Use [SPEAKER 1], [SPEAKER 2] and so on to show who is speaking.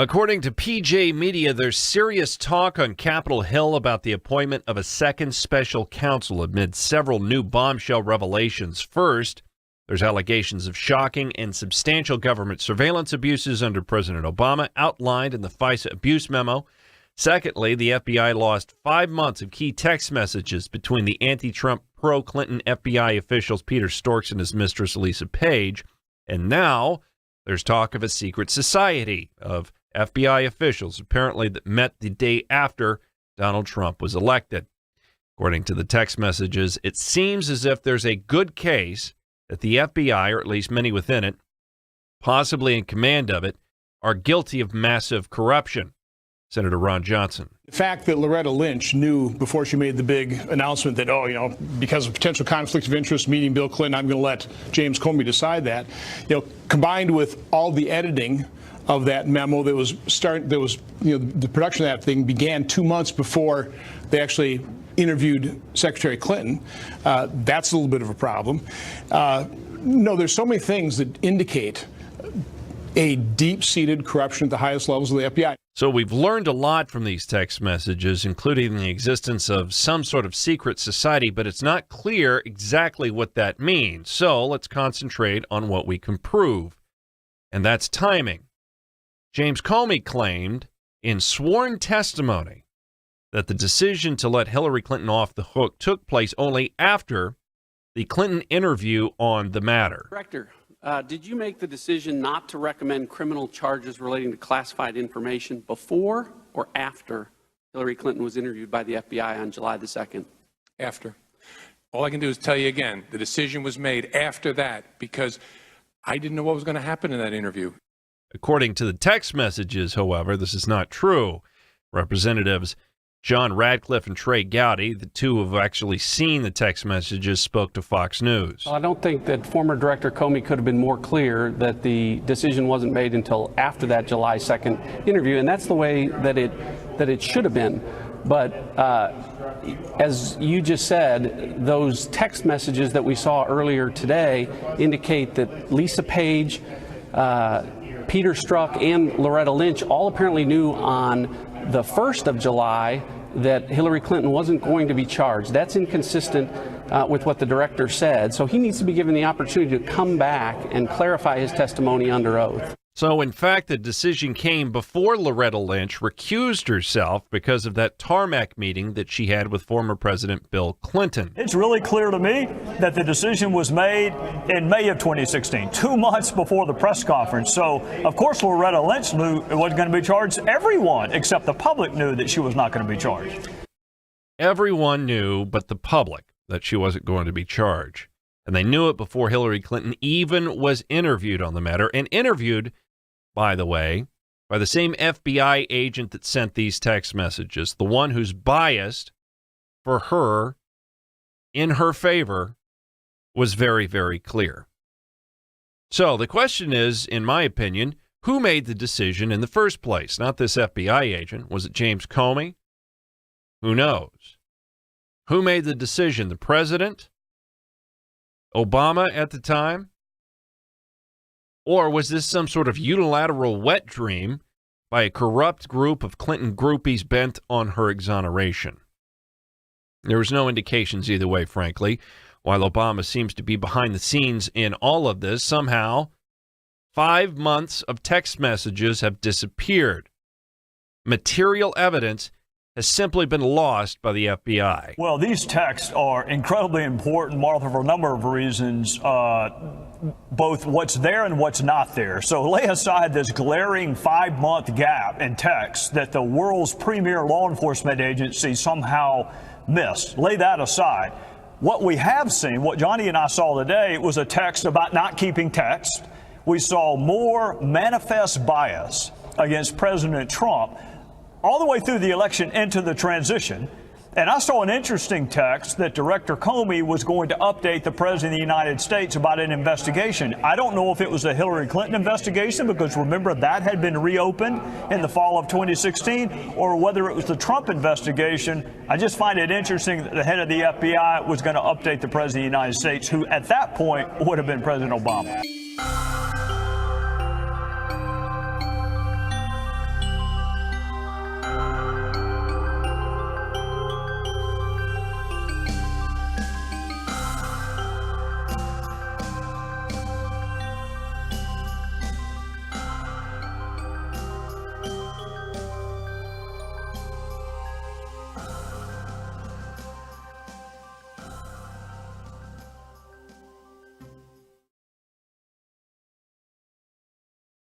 [SPEAKER 1] According to PJ Media, there's serious talk on Capitol Hill about the appointment of a second special counsel amid several new bombshell revelations. First, there's allegations of shocking and substantial government surveillance abuses under President Obama outlined in the FISA abuse memo. Secondly, the FBI lost 5 months of key text messages between the anti-Trump, pro-Clinton FBI officials Peter Strzok's and his mistress Lisa Page. And now there's talk of a secret society of FBI officials, apparently, that met the day after Donald Trump was elected. According to the text messages, it seems as if there's a good case that the FBI, or at least many within it, possibly in command of it, are guilty of massive corruption. Senator Ron Johnson.
[SPEAKER 2] The fact that Loretta Lynch knew before she made the big announcement that, because of potential conflict of interest meeting Bill Clinton, I'm going to let James Comey decide that, combined with all the editing of that memo the production of that thing began 2 months before they actually interviewed Secretary Clinton. That's a little bit of a problem. No, there's so many things that indicate a deep-seated corruption at the highest levels of the FBI.
[SPEAKER 1] So we've learned a lot from these text messages, including the existence of some sort of secret society, but it's not clear exactly what that means. So let's concentrate on what we can prove, and that's timing. James Comey claimed in sworn testimony that the decision to let Hillary Clinton off the hook took place only after the Clinton interview on the matter.
[SPEAKER 3] Director, did you make the decision not to recommend criminal charges relating to classified information before or after Hillary Clinton was interviewed by the FBI on July the 2nd?
[SPEAKER 4] After. All I can do is tell you again, the decision was made after that because I didn't know what was going to happen in that interview.
[SPEAKER 1] According to the text messages, however, this is not true. Representatives John Radcliffe and Trey Gowdy, the two who have actually seen the text messages, spoke to Fox News.
[SPEAKER 3] Well, I don't think that former Director Comey could have been more clear that the decision wasn't made until after that July 2nd interview, and that's the way that it should have been. But as you just said, those text messages that we saw earlier today indicate that Lisa Page, Peter Strzok, and Loretta Lynch all apparently knew on the 1st of July that Hillary Clinton wasn't going to be charged. That's inconsistent with what the director said. So he needs to be given the opportunity to come back and clarify his testimony under oath.
[SPEAKER 1] So, in fact, the decision came before Loretta Lynch recused herself because of that tarmac meeting that she had with former President Bill Clinton.
[SPEAKER 5] It's really clear to me that the decision was made in May of 2016, 2 months before the press conference. So, of course, Loretta Lynch knew it wasn't going to be charged. Everyone except the public knew that she was not going to be charged.
[SPEAKER 1] Everyone knew but the public that she wasn't going to be charged. And they knew it before Hillary Clinton even was interviewed on the matter, and interviewed, by the way, by the same FBI agent that sent these text messages, the one who's biased for her, in her favor, was very, very clear. So the question is, in my opinion, who made the decision in the first place? Not this FBI agent. Was it James Comey? Who knows? Who made the decision? The president? Obama at the time? Or was this some sort of unilateral wet dream by a corrupt group of Clinton groupies bent on her exoneration? There was no indications either way, frankly. While Obama seems to be behind the scenes in all of this, somehow 5 months of text messages have disappeared. Material evidence has simply been lost by the FBI.
[SPEAKER 5] Well, these texts are incredibly important, Martha, for a number of reasons, both what's there and what's not there. So lay aside this glaring 5-month gap in text that the world's premier law enforcement agency somehow missed. Lay that aside. What we have seen, what Johnny and I saw today, was a text about not keeping text. We saw more manifest bias against President Trump all the way through the election into the transition. And I saw an interesting text that Director Comey was going to update the President of the United States about an investigation. I don't know if it was a Hillary Clinton investigation, because remember that had been reopened in the fall of 2016, or whether it was the Trump investigation. I just find it interesting that the head of the FBI was going to update the President of the United States, who at that point would have been President Obama.